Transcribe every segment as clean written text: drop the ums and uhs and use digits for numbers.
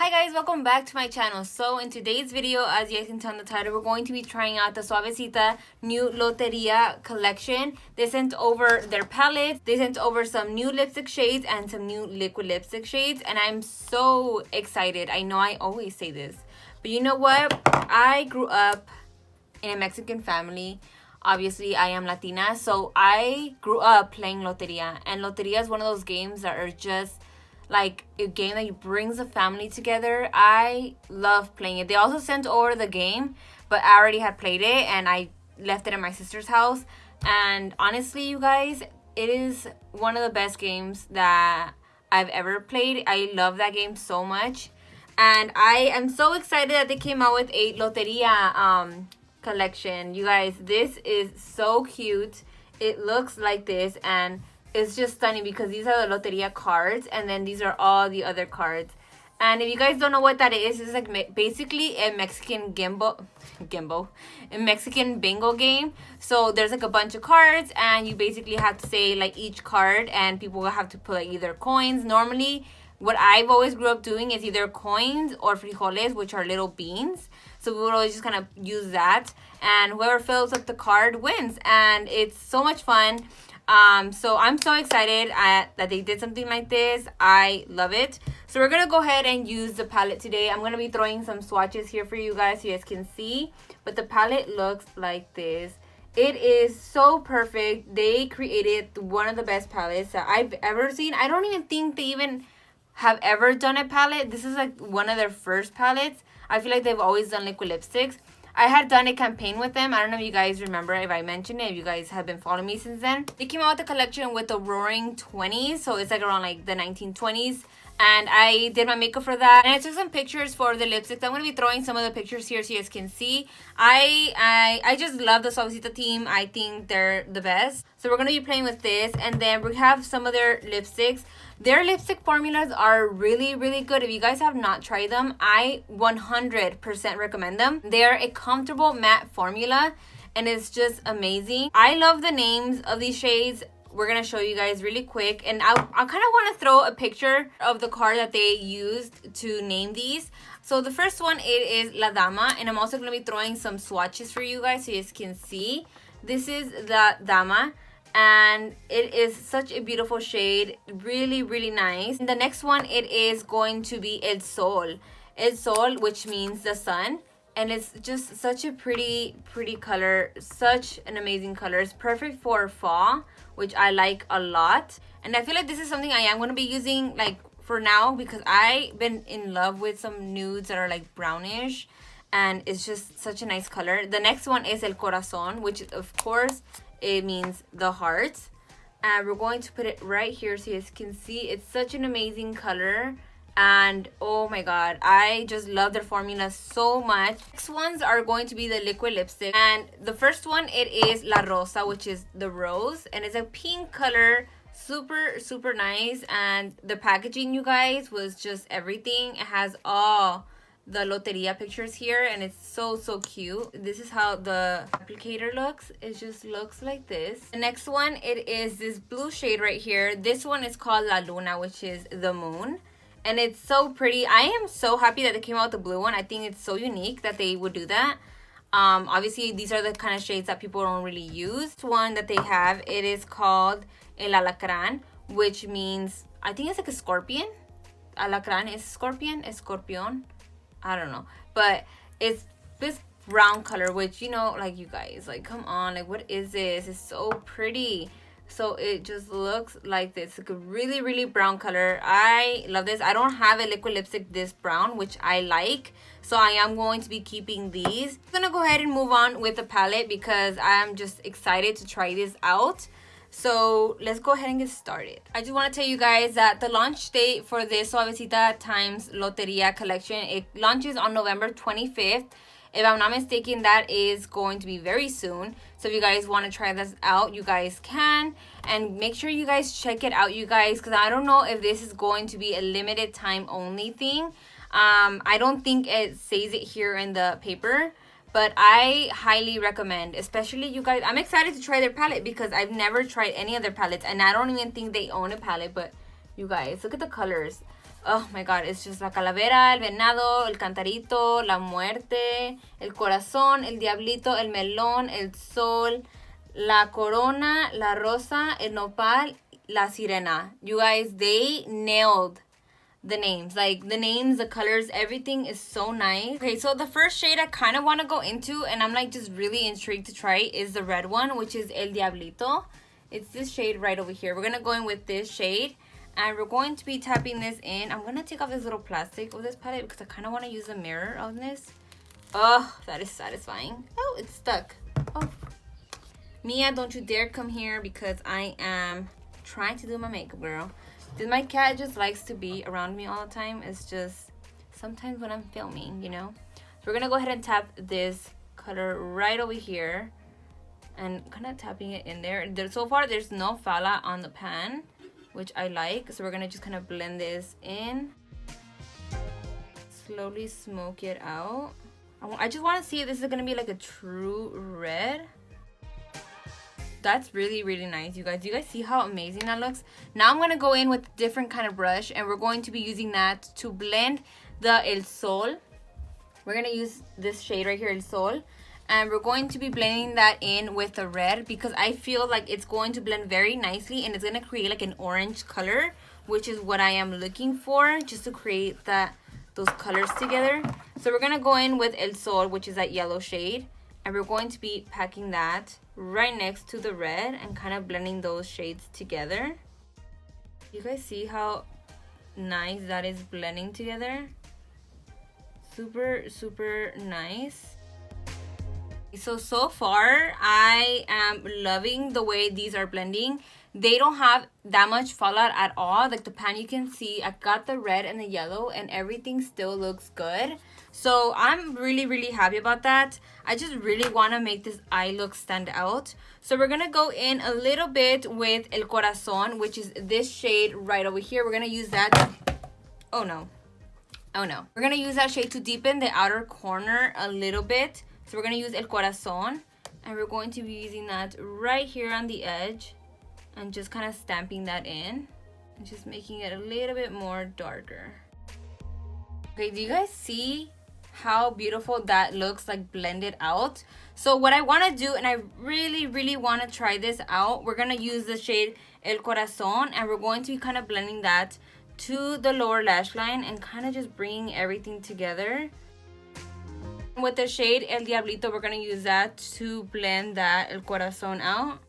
Hi guys, welcome back to my channel. So in today's video, as you guys can tell in the title, we're going to be trying out the Suavecita new Loteria collection. They sent over their palettes, they sent over some new lipstick shades and some new liquid lipstick shades, and I'm so excited. I know I always say this, but you know what? I grew up in a Mexican family. Obviously, I am Latina, so I grew up playing Loteria, and Loteria is one of those games that are just like a game that brings the family together. I love playing it. They also sent over the game, but I already had played it and I left it at my sister's house. And honestly, you guys, it is one of the best games that I've ever played. I love that game so much. And I am so excited that they came out with a Loteria collection. You guys, this is so cute. It looks like this, and it's just stunning because these are the Loteria cards, and then these are all the other cards. And if you guys don't know what that is, it's like basically a Mexican a Mexican bingo game. So there's like a bunch of cards, and you basically have to say like each card, and people will have to put like either coins. Normally, what I've always grew up doing is either coins or frijoles, which are little beans. So we would always just kind of use that, and whoever fills up the card wins, and it's so much fun. So I'm so excited that they did something like this. I love it. So we're gonna go ahead and use the palette today. I'm gonna be throwing some swatches here for you guys so you guys can see, but the palette looks like this. It is so perfect. They created one of the best palettes that I've ever seen. I don't even think they even have ever done a palette. This is like one of their first palettes. I feel like they've always done liquid lipsticks. I had done a campaign with them. I don't know if you guys remember, if I mentioned it, if you guys have been following me since then. They came out with a collection with the Roaring 20s, so it's like around like the 1920s. And I did my makeup for that, and I took some pictures for the lipsticks. I'm going to be throwing some of the pictures here so you guys can see. I just love the Suavecita team. I think they're the best. So we're going to be playing with this, and then we have some of their lipsticks. Their lipstick formulas are really, really good. If you guys have not tried them, I 100% recommend them. They're a comfortable matte formula, and it's just amazing. I love the names of these shades. We're going to show you guys really quick, and I kind of want to throw a picture of the card that they used to name these. So the first one, it is La Dama, and I'm also going to be throwing some swatches for you guys so you guys can see. This is La Dama, and it is such a beautiful shade, really, really nice. And the next one, it is going to be El Sol. El Sol, which means the sun. And it's just such a pretty color, such an amazing color. It's perfect for fall, which I like a lot. And I feel like this is something I am going to be using like for now, because I've been in love with some nudes that are like brownish, and it's just such a nice color. The next one is El Corazon, which of course it means the heart. And we're going to put it right here so you guys can see. It's such an amazing color. And oh my god, I just love their formula so much. Next ones are going to be the liquid lipstick, and the first one, it is La Rosa, which is the rose, and it's a pink color, super nice. And the packaging, you guys, was just everything. It has all the Loteria pictures here, and it's so cute. This is how the applicator looks. It just looks like this. The next one, it is this blue shade right here. This one is called La Luna, which is the moon. And it's so pretty. I am so happy that they came out with the blue one. I think it's so unique that they would do that. Obviously, these are the kind of shades that people don't really use. This one that they have, it is called El Alacrán, which means, I think it's like a scorpion. Alacrán is scorpion, escorpion. I don't know. But it's this brown color, which, you know, like, you guys, like, come on. Like, what is this? It's so pretty. So it just looks like this, like a really brown color. I love this. I don't have a liquid lipstick this brown, which I like, so I am going to be keeping these. I'm gonna go ahead and move on with the palette because I'm just excited to try this out. So let's go ahead and get started. I just want to tell you guys that the launch date for this Suavecita times Loteria collection, it launches on November 25th. If I'm not mistaken, that is going to be very soon. So if you guys want to try this out, you guys can. And make sure you guys check it out, you guys, because I don't know if this is going to be a limited time only thing. I don't think it says it here in the paper, but I highly recommend, especially you guys. I'm excited to try their palette because I've never tried any of their palettes, and I don't even think they own a palette. But you guys, look at the colors. Oh my god, it's just la calavera, el venado, el cantarito, la muerte, el corazón, el diablito, el melón, el sol, la corona, la rosa, el nopal, la sirena. You guys, they nailed the names. Like, the names, the colors, everything is so nice. Okay, so the first shade I kind of want to go into, and I'm like just really intrigued to try, is the red one, which is El Diablito. It's this shade right over here. We're going to go in with this shade, and we're going to be tapping this in. I'm going to take off this little plastic of this palette because I kind of want to use the mirror on this. Oh, that is satisfying. Oh, it's stuck. Oh, Mia, don't you dare come here because I am trying to do my makeup, girl. My cat just likes to be around me all the time. It's just sometimes when I'm filming, you know. So we're gonna go ahead and tap this color right over here and kind of tapping it in there. So far there's no fala on the pan, which I like. So we're gonna just kind of blend this in, slowly smoke it out. I just want to see if this is gonna be like a true red. That's really, really nice, you guys. Do you guys see how amazing that looks? Now I'm going to go in with a different kind of brush, and we're going to be using that to blend the El Sol. We're going to use this shade right here, El Sol, and we're going to be blending that in with the red because I feel like it's going to blend very nicely, and it's going to create like an orange color, which is what I am looking for, just to create those colors together. So we're going to go in with El Sol, which is that yellow shade, and we're going to be packing that right next to the red and kind of blending those shades together. You guys see how nice that is blending together? Super, super nice. So far, I am loving the way these are blending. They don't have that much fallout at all. Like the pan, you can see I got the red and the yellow and everything still looks good. So I'm really, really happy about that. I just really want to make this eye look stand out. So we're going to go in a little bit with El Corazon, which is this shade right over here. We're going to use that. Oh no. Oh no. We're going to use that shade to deepen the outer corner a little bit. So we're going to use El Corazon, and we're going to be using that right here on the edge and just kind of stamping that in and just making it a little bit more darker. Okay, do you guys see how beautiful that looks, like blended out? So what I want to do, and I really, really want to try this out, we're going to use the shade El Corazon, and we're going to be kind of blending that to the lower lash line and kind of just bringing everything together. With the shade El Diablito, we're going to use that to blend that El Corazon out.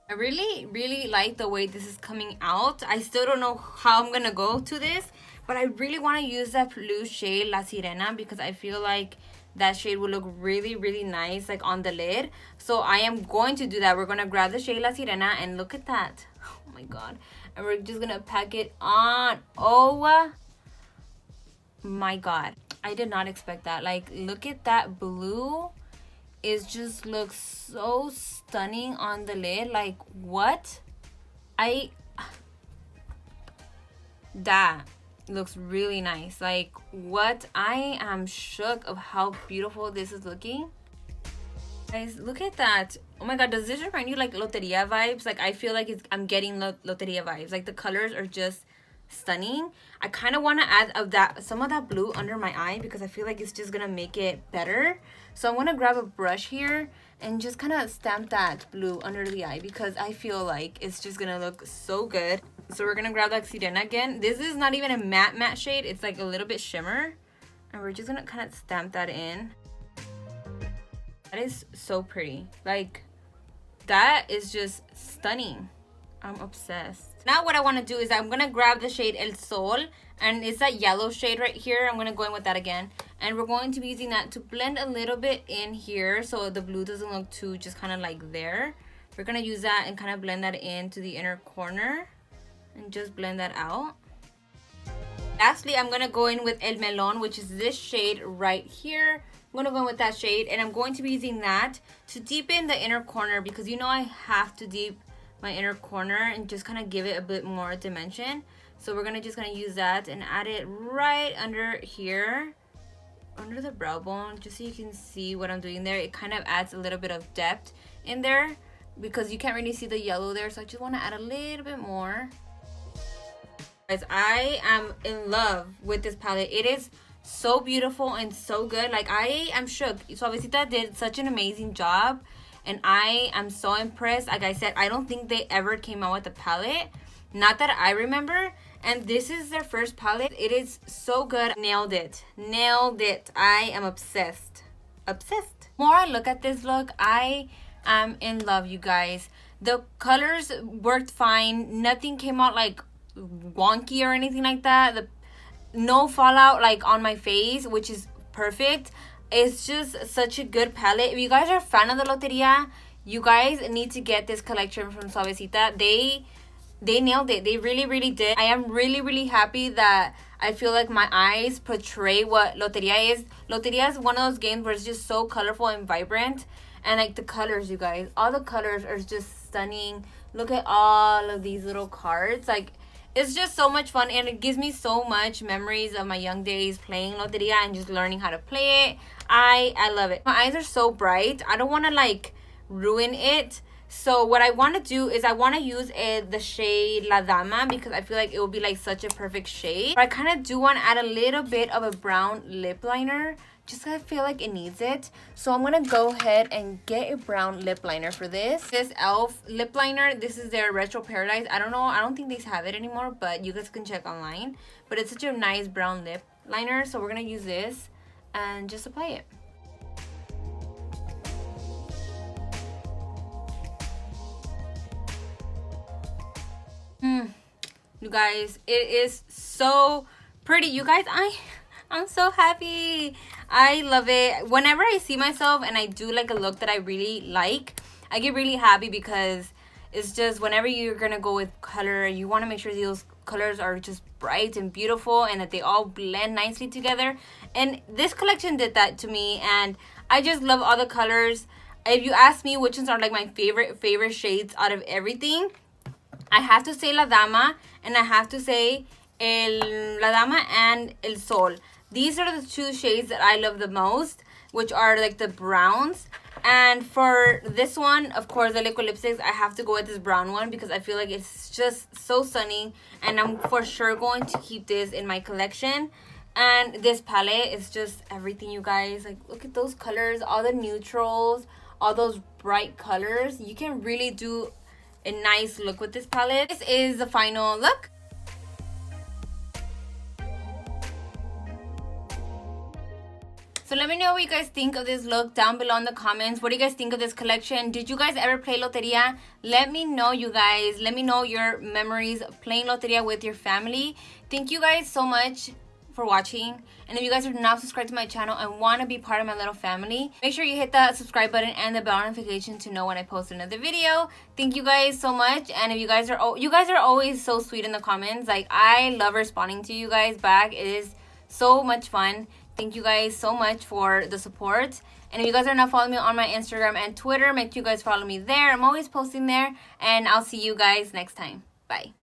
I really, really like the way this is coming out. I still don't know how I'm going to go to this, but I really want to use that blue shade, La Sirena, because I feel like that shade will look really, really nice like on the lid. So I am going to do that. We're going to grab the shade La Sirena, and look at that. Oh my god. And we're just going to pack it on. Oh my god. I did not expect that. Like, look at that blue. It just looks so stunning on the lid. Like, what? That looks really nice. Like, what? I am shook of how beautiful this is looking. Guys, look at that. Oh my god, does this remind you like Loteria vibes? Like, I feel like I'm getting Loteria vibes. Like, the colors are just stunning. I kind of want to add some of that blue under my eye because I feel like it's just gonna make it better. So I'm gonna grab a brush here and just kind of stamp that blue under the eye because I feel like it's just gonna look so good. So we're gonna grab that Sirena again. This is not even a matte shade, it's like a little bit shimmer, and we're just gonna kind of stamp that in. That is so pretty. Like, that is just stunning. I'm obsessed. Now what I want to do is I'm going to grab the shade El Sol, and it's that yellow shade right here. I'm going to go in with that again, and we're going to be using that to blend a little bit in here so the blue doesn't look too just kind of like there. We're going to use that and kind of blend that into the inner corner and just blend that out. Lastly, I'm going to go in with El Melon, which is this shade right here. I'm going to go in with that shade, and I'm going to be using that to deepen the inner corner because you know I have to deep my inner corner and just kind of give it a bit more dimension. So we're just gonna use that and add it right under here, under the brow bone, just so you can see what I'm doing there. It kind of adds a little bit of depth in there because you can't really see the yellow there, so I just want to add a little bit more. Guys, I am in love with this palette. It is so beautiful and so good. Like, I am shook. Suavecita did such an amazing job, and I am so impressed. Like I said, I don't think they ever came out with a palette, not that I remember, and this is their first palette. It is so good. Nailed it. I am obsessed. More I look at this look, I am in love, you guys. The colors worked fine. Nothing came out like wonky or anything like that. No fallout like on my face, which is perfect. It's just such a good palette. If you guys are a fan of the Loteria, you guys need to get this collection from Suavecita. They nailed it. They really did. I am really happy that I feel like my eyes portray what Loteria is. Loteria is one of those games where it's just so colorful and vibrant. And like the colors, you guys, all the colors are just stunning. Look at all of these little cards. Like, it's just so much fun, and it gives me so much memories of my young days playing Loteria and just learning how to play it. I love it. My eyes are so bright. I don't want to like ruin it. So what I want to do is I want to use the shade La Dama, because I feel like it will be like such a perfect shade. But I kind of do want to add a little bit of a brown lip liner, just because I feel like it needs it. So I'm going to go ahead and get a brown lip liner for this. This e.l.f. lip liner, this is their Retro Paradise. I don't know, I don't think they have it anymore, but you guys can check online. But it's such a nice brown lip liner, so we're going to use this and just apply it. You guys, it is so pretty. You guys, I'm so happy. I love it. Whenever I see myself and I do like a look that I really like, I get really happy, because it's just whenever you're gonna go with color, you want to make sure those colors are just bright and beautiful and that they all blend nicely together. And this collection did that to me, and I just love all the colors. If you ask me which ones are like my favorite shades out of everything, I have to say La Dama, and I have to say La Dama and El Sol. These are the two shades that I love the most, which are like the browns. And for this one, of course, the liquid lipsticks, I have to go with this brown one, because I feel like it's just so stunning, and I'm for sure going to keep this in my collection. And this palette is just everything, you guys. Like, look at those colors, all the neutrals, all those bright colors. You can really do a nice look with this palette. This is the final look. So let me know what you guys think of this look down below in the comments. What do you guys think of this collection? Did you guys ever play Loteria? Let me know, you guys. Let me know your memories of playing Loteria with your family. Thank you guys so much for watching. And if you guys are not subscribed to my channel and want to be part of my little family, make sure you hit that subscribe button and the bell notification to know when I post another video. Thank you guys so much. And if you guys are always so sweet in the comments. Like, I love responding to you guys back. It is so much fun. Thank you guys so much for the support. And if you guys are not following me on my Instagram and Twitter, make sure you guys follow me there. I'm always posting there. And I'll see you guys next time. Bye.